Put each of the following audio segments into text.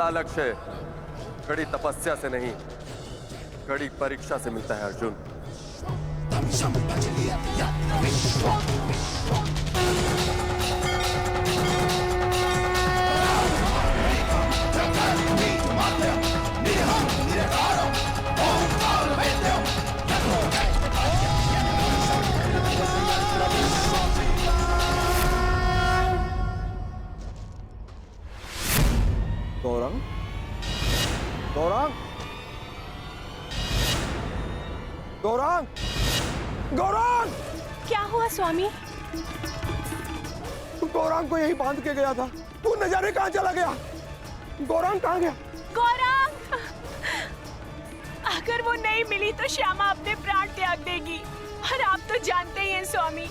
बड़ा लक्ष्य कड़ी तपस्या से नहीं, कड़ी परीक्षा से मिलता है अर्जुन। गौरंग, गौरंग, गौरंग, गौरंग! क्या हुआ स्वामी? गौरंग को यही बांध के गया था, तू न जाने कहां चला गया। गौरंग कहां गया? गौरंग! अगर वो नहीं मिली तो श्यामा अपने प्राण त्याग देगी। और आप तो जानते ही हैं स्वामी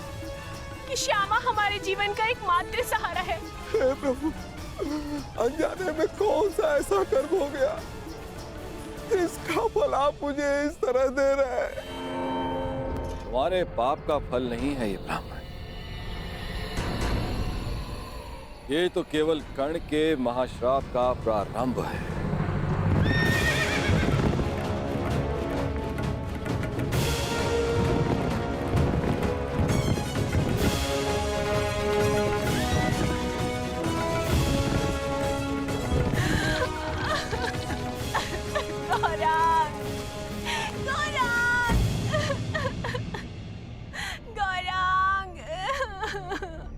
कि श्यामा हमारे जीवन का एकमात्र सहारा है। हे प्रभु, अनजाने में कौन सा ऐसा कर्म हो गया जिसका फल आप मुझे इस तरह दे रहे हैं? तुम्हारे पाप का फल नहीं है ये ब्राह्मण, ये तो केवल कर्ण के महाश्राप का प्रारंभ है।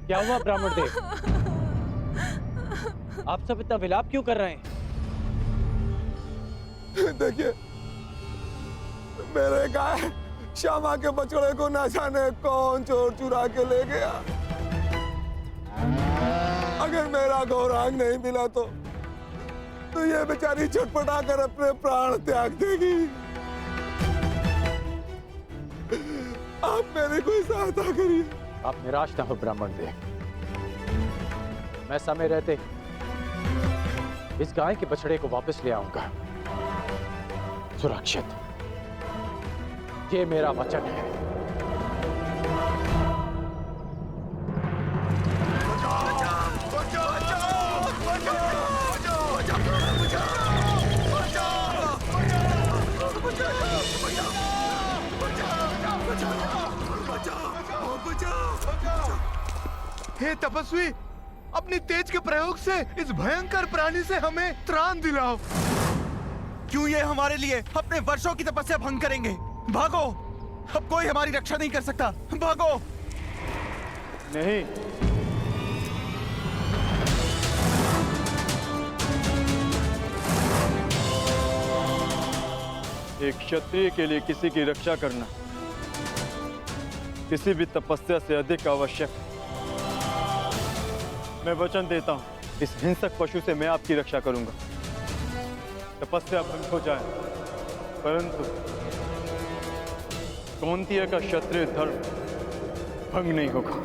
क्या हुआ ब्राह्मण देव? आप सब इतना विलाप क्यों कर रहे हैं? देखिए, मेरे गाय श्यामा के बछड़े को न जाने कौन चोर चुरा के ले गया। अगर मेरा गौरांग नहीं मिला तो ये बेचारी छटपटा कर अपने प्राण त्याग देगी। आप मेरी कोई सहायता करिए। आप निराश ना हो ब्राह्मण देव, मैं समय रहते इस गाय के बछड़े को वापस ले आऊंगा सुरक्षित। ये मेरा वचन है। हे तपस्वी, अपनी तेज के प्रयोग से इस भयंकर प्राणी से हमें त्राण दिलाओ। क्यों ये हमारे लिए अपने वर्षों की तपस्या भंग करेंगे? भागो, अब कोई हमारी रक्षा नहीं कर सकता। भागो। नहीं, एक क्षत्रिय के लिए किसी की रक्षा करना किसी भी तपस्या से अधिक आवश्यक है। मैं वचन देता हूं, इस हिंसक पशु से मैं आपकी रक्षा करूंगा। तपस्या भंग हो जाए, परंतु कौंतेय का क्षत्रिय धर्म भंग नहीं होगा।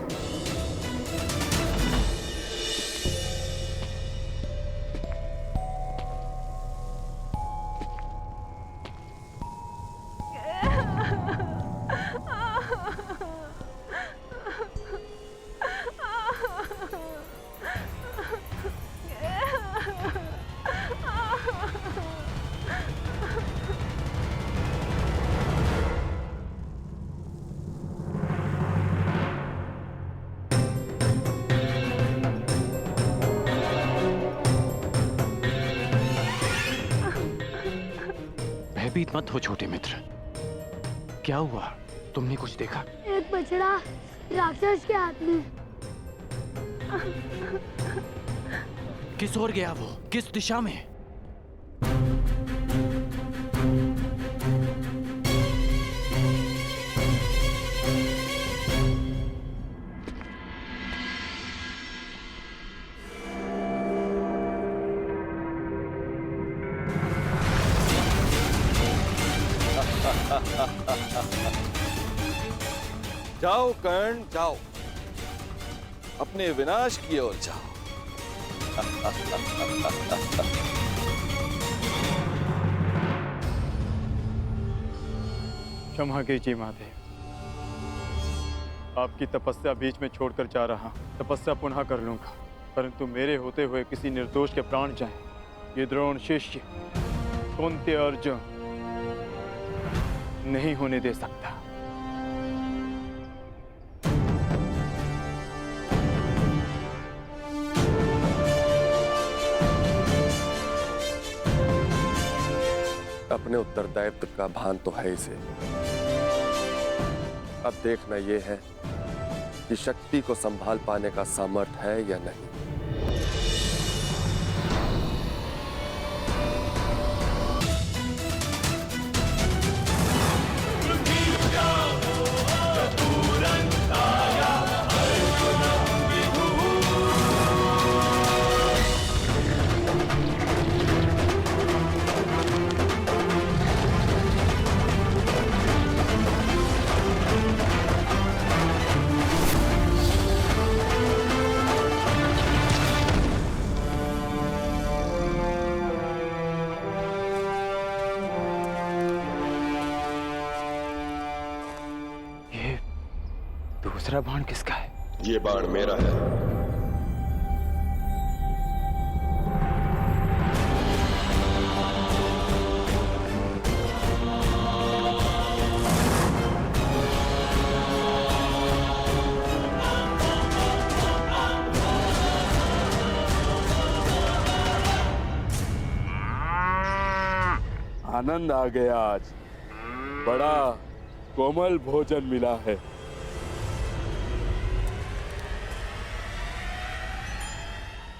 भयभीत मत हो छोटे मित्र। क्या हुआ? तुमने कुछ देखा? एक बछड़ा राक्षस के हाथ में। किस ओर गया वो? किस दिशा में? जाओ कर्ण, जाओ, अपने विनाश की ओर जाओ। क्षमा कीजिए महादेव, आपकी तपस्या बीच में छोड़कर जा रहा हूं। तपस्या पुनः कर लूंगा, परंतु मेरे होते हुए किसी निर्दोष के प्राण जाएं, ये द्रोण शिष्य कुंती अर्जुन नहीं होने दे सकता। अपने उत्तरदायित्व का भान तो है इसे। अब देखना यह है कि शक्ति को संभाल पाने का सामर्थ्य है या नहीं। दूसरा बाण किसका है? ये बाण मेरा है। आनंद आ गया आज। बड़ा कोमल भोजन मिला है।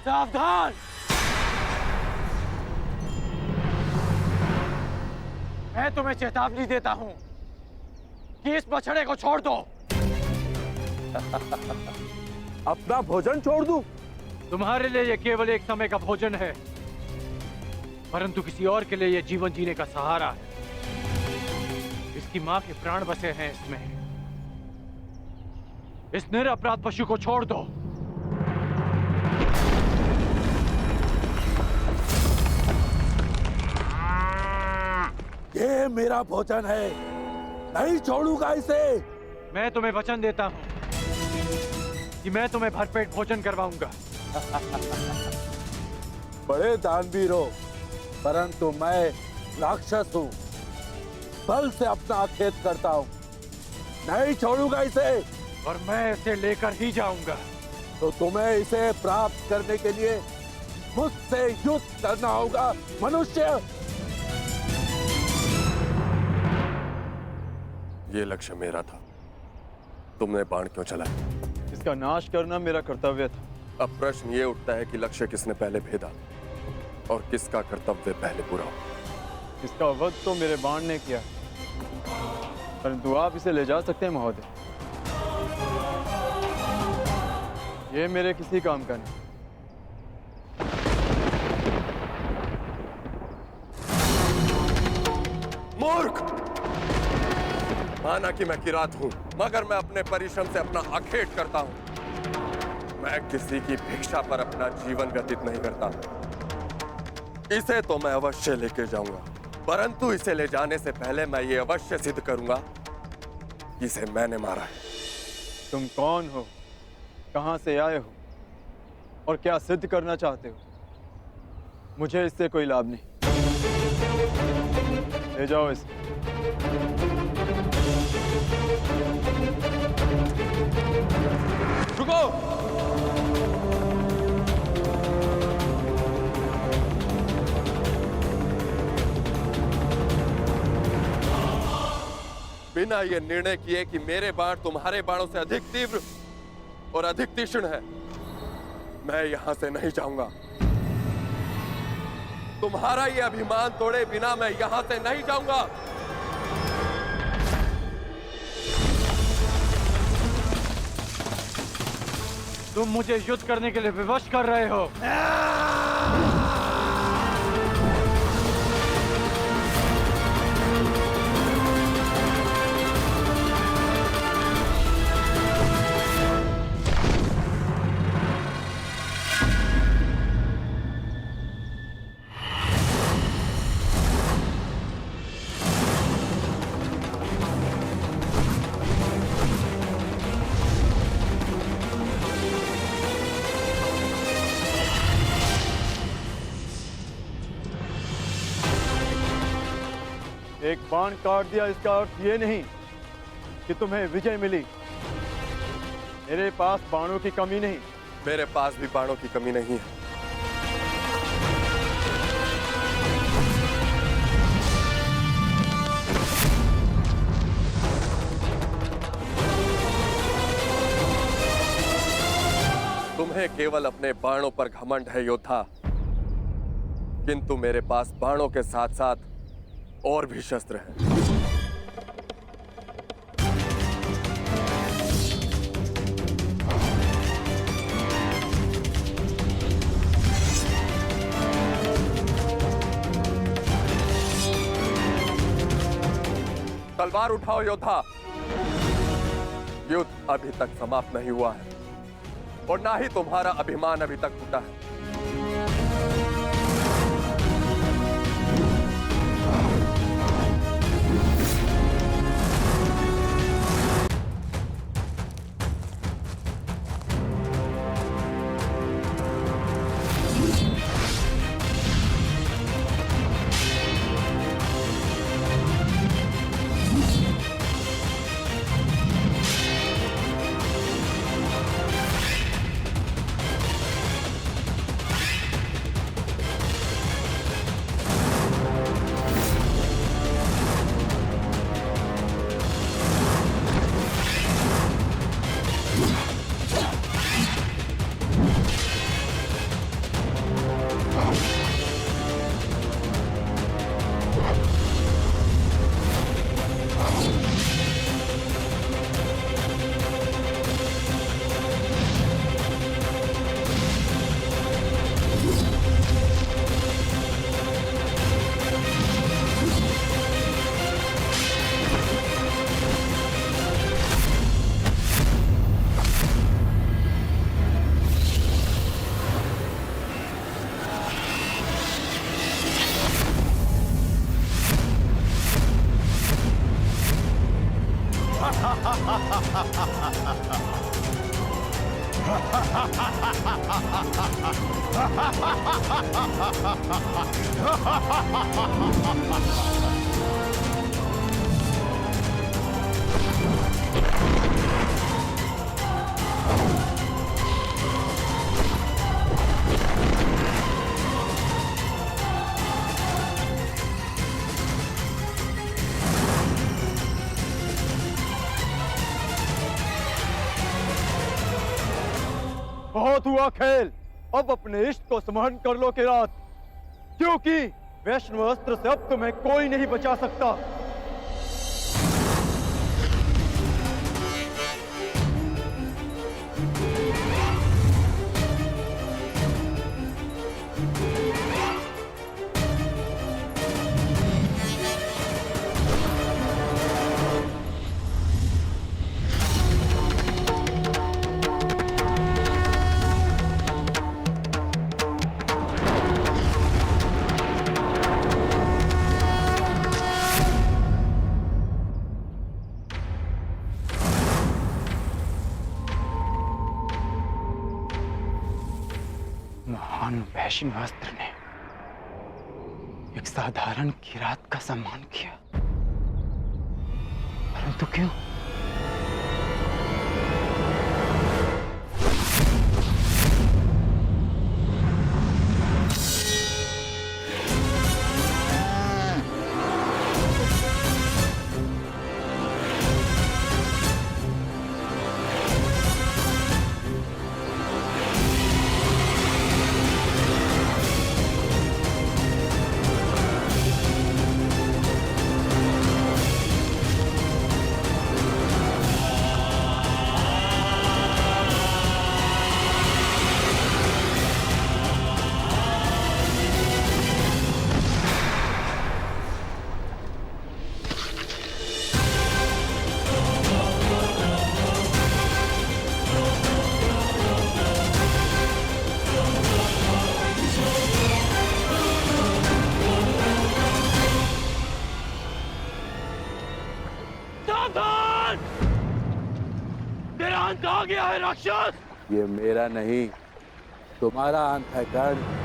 सावधान! मैं तुम्हें चेतावनी देता हूं कि इस बछड़े को छोड़ दो। अपना भोजन छोड़ दूं? तुम्हारे लिए यह केवल एक समय का भोजन है, परंतु किसी और के लिए यह जीवन जीने का सहारा है। इसकी मां के प्राण बसे हैं इसमें। इस निरपराध पशु को छोड़ दो। ये मेरा भोजन है, नहीं छोड़ूंगा इसे। मैं तुम्हें वचन देता हूं कि मैं तुम्हें भरपेट भोजन करवाऊंगा। बड़े दानवीर हो, परंतु मैं राक्षस हूँ। बल से अपना खेत करता हूँ, नहीं छोड़ूंगा इसे। और मैं इसे लेकर ही जाऊंगा। तो तुम्हें इसे प्राप्त करने के लिए मुझसे युद्ध करना होगा मनुष्य। ये लक्ष्य मेरा था, तुमने बाण क्यों चलाया? इसका नाश करना मेरा कर्तव्य था। अब प्रश्न ये उठता है कि लक्ष्य किसने पहले भेदा और किसका कर्तव्य पहले पूरा हो। इसका वध तो मेरे बाण ने किया, परंतु आप इसे ले जा सकते हैं महोदय। ये मेरे किसी काम का नहीं। मूर्ख! माना कि मैं किरात हूं, मगर मैं अपने परिश्रम से अपना आखेट करता हूं। मैं किसी की भिक्षा पर अपना जीवन व्यतीत नहीं करता। इसे तो मैं अवश्य लेके जाऊंगा, परंतु इसे ले जाने से पहले मैं ये अवश्य सिद्ध करूंगा कि इसे मैंने मारा है। तुम कौन हो, कहां से आए हो और क्या सिद्ध करना चाहते हो? मुझे इससे कोई लाभ नहीं। ले जाओ इसे। रुको! बिना ये निर्णय किए कि मेरे बाण तुम्हारे बाणों से अधिक तीव्र और अधिक तीक्ष्ण है, मैं यहां से नहीं जाऊंगा। तुम्हारा ये अभिमान तोड़े बिना मैं यहां से नहीं जाऊंगा। तुम मुझे युद्ध करने के लिए विवश कर रहे हो। एक बाण काट दिया इसका अर्थ ये नहीं कि तुम्हें विजय मिली। मेरे पास बाणों की कमी नहीं। मेरे पास भी बाणों की कमी नहीं है। तुम्हें केवल अपने बाणों पर घमंड है योद्धा, किंतु मेरे पास बाणों के साथ साथ और भी शस्त्र हैं। तलवार उठाओ योद्धा। युद्ध अभी तक समाप्त नहीं हुआ है और ना ही तुम्हारा अभिमान अभी तक टूटा है। बहुत हुआ खेल, अब अपने इष्ट को स्मरण कर लो किरात, क्योंकि वैष्णव अस्त्र से अब तुम्हें कोई नहीं बचा सकता। महान वैष्णव अस्त्र ने एक साधारण किरात का सम्मान किया, परंतु क्यों? तेरा अंत आ गया है राक्षस। ये मेरा नहीं, तुम्हारा अंत है कर्ण।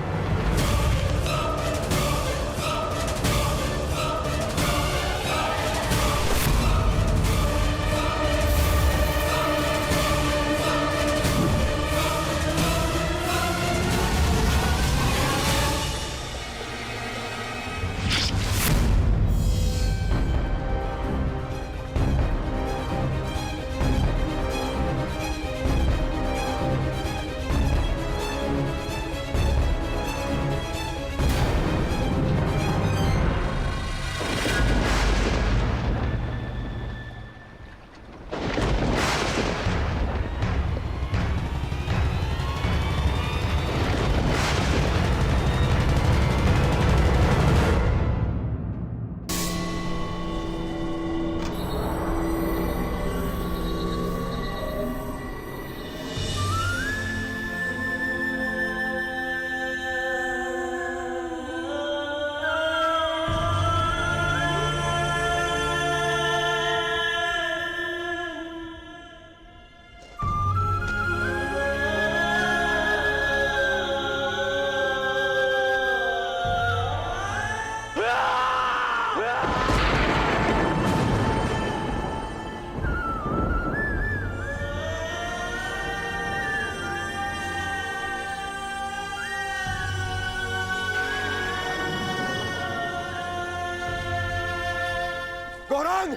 गौरांग!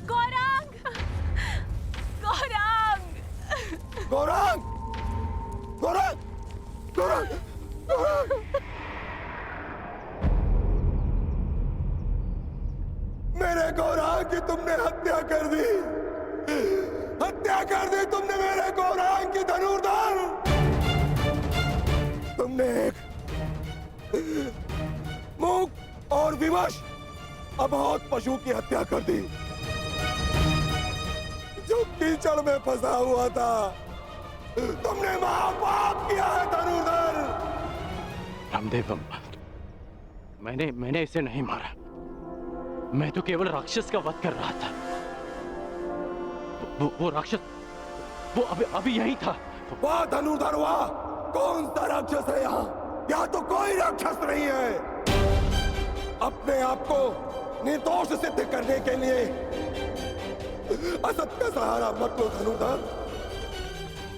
गौरांग! गौरांग! गौरांग! गौरांग! गौरांग! गौरांग! मेरे गौरांग की तुमने हत्या कर दी! हत्या कर दी तुमने मेरे गौरांग की धनुर्धर! तुमने एक मूक और विवश अबोध पशु की हत्या कर दी, जो कीचड़ में फंसा हुआ था। तुमने महापाप किया है धनुर्धर। रामदेव, मैंने इसे नहीं मारा। मैं तो केवल राक्षस का वध कर रहा था। वो राक्षस वो अभी यही था। वाह धनुर्धर वाह! कौन सा राक्षस है यहाँ तो कोई राक्षस नहीं है। अपने आप को निर्दोष सिद्ध करने के लिए असत का सहारा मत लो धनुर्धर।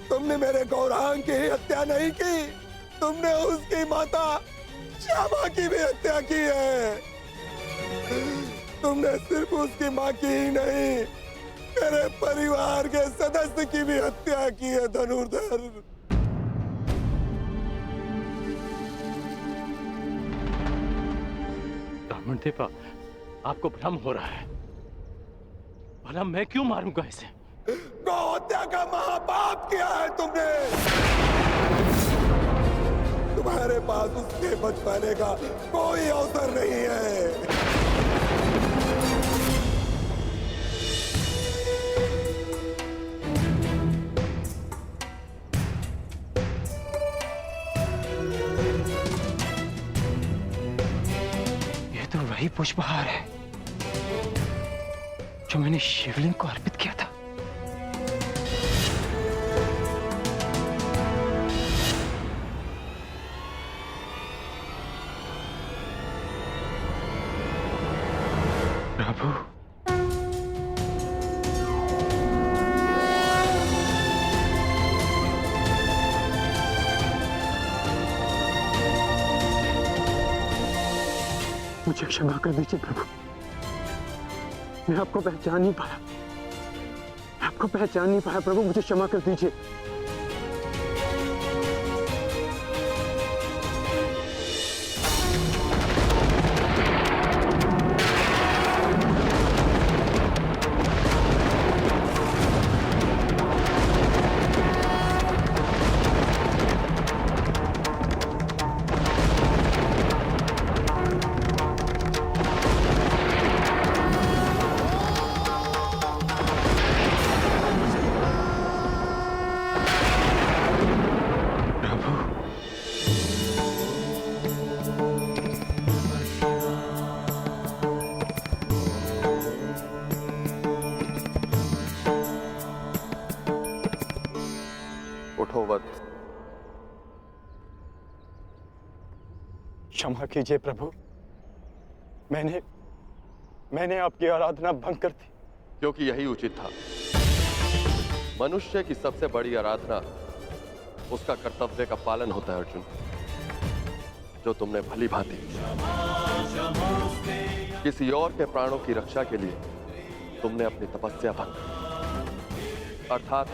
तुमने मेरे गौरांग की हत्या नहीं की, तुमने उसकी माता श्यामा की भी हत्या की है। तुमने सिर्फ उसकी माँ की ही नहीं, मेरे परिवार के सदस्य की भी हत्या की है धनुर्धर। रामदेव, आपको भ्रम हो रहा है। भला मैं क्यों मारूंगा इसे? गौ हत्या का महापाप किया है तुमने। तुम्हारे पास उसके बच पाने का कोई अवसर नहीं है। ये तो वही पुष्पहार है जो मैंने शिवलिंग को अर्पित किया था। प्रभु, मुझे क्षमा कर दीजिए प्रभु। मैं आपको पहचान नहीं पाया। आपको पहचान नहीं पाया प्रभु, मुझे क्षमा कर दीजिए। उठो वध। क्षमा कीजिए प्रभु, मैंने आपकी आराधना भंग कर दी। क्योंकि यही उचित था। मनुष्य की सबसे बड़ी आराधना उसका कर्तव्य का पालन होता है अर्जुन, जो तुमने भली भांति किसी और के प्राणों की रक्षा के लिए तुमने अपनी तपस्या भंग की। अर्थात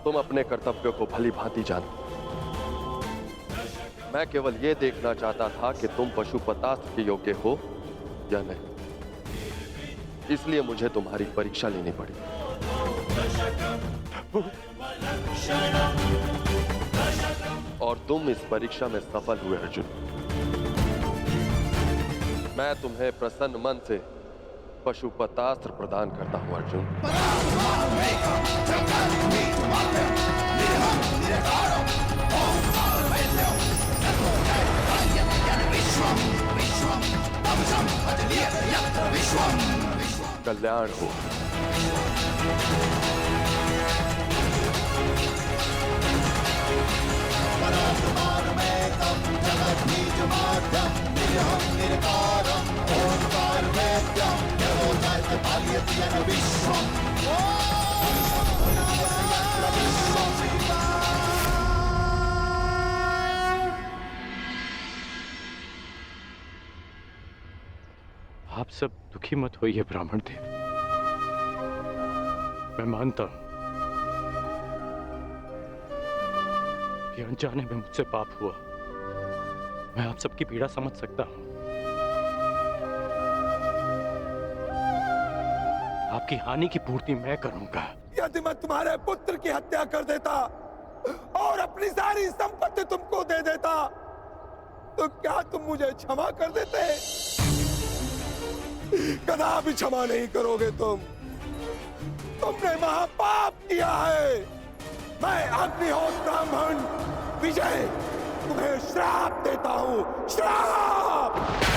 तुम अपने कर्तव्यों को भली भांति जानते। मैं केवल यह देखना चाहता था कि तुम पशुपतास्त्र के योग्य हो या नहीं, इसलिए मुझे तुम्हारी परीक्षा लेनी पड़ी। और तुम इस परीक्षा में सफल हुए अर्जुन। मैं तुम्हें प्रसन्न मन से पशुपतास्त्र प्रदान करता हूं अर्जुन। कल्याण हो। आप सब दुखी मत होइए ब्राह्मण देव। मैं मानता हूं कि अनजाने में मुझसे पाप हुआ। मैं आप सबकी पीड़ा समझ सकता हूं। आपकी हानि की पूर्ति मैं करूंगा। यदि मैं तुम्हारे पुत्र की हत्या कर देता और अपनी सारी संपत्ति तुमको दे देता तो क्या तुम मुझे क्षमा कर देते? कदापि क्षमा नहीं करोगे तुम। तुमने महापाप किया है। मैं अग्निहोत्र ब्राह्मण विजय तुम्हें श्राप देता हूं। श्राप।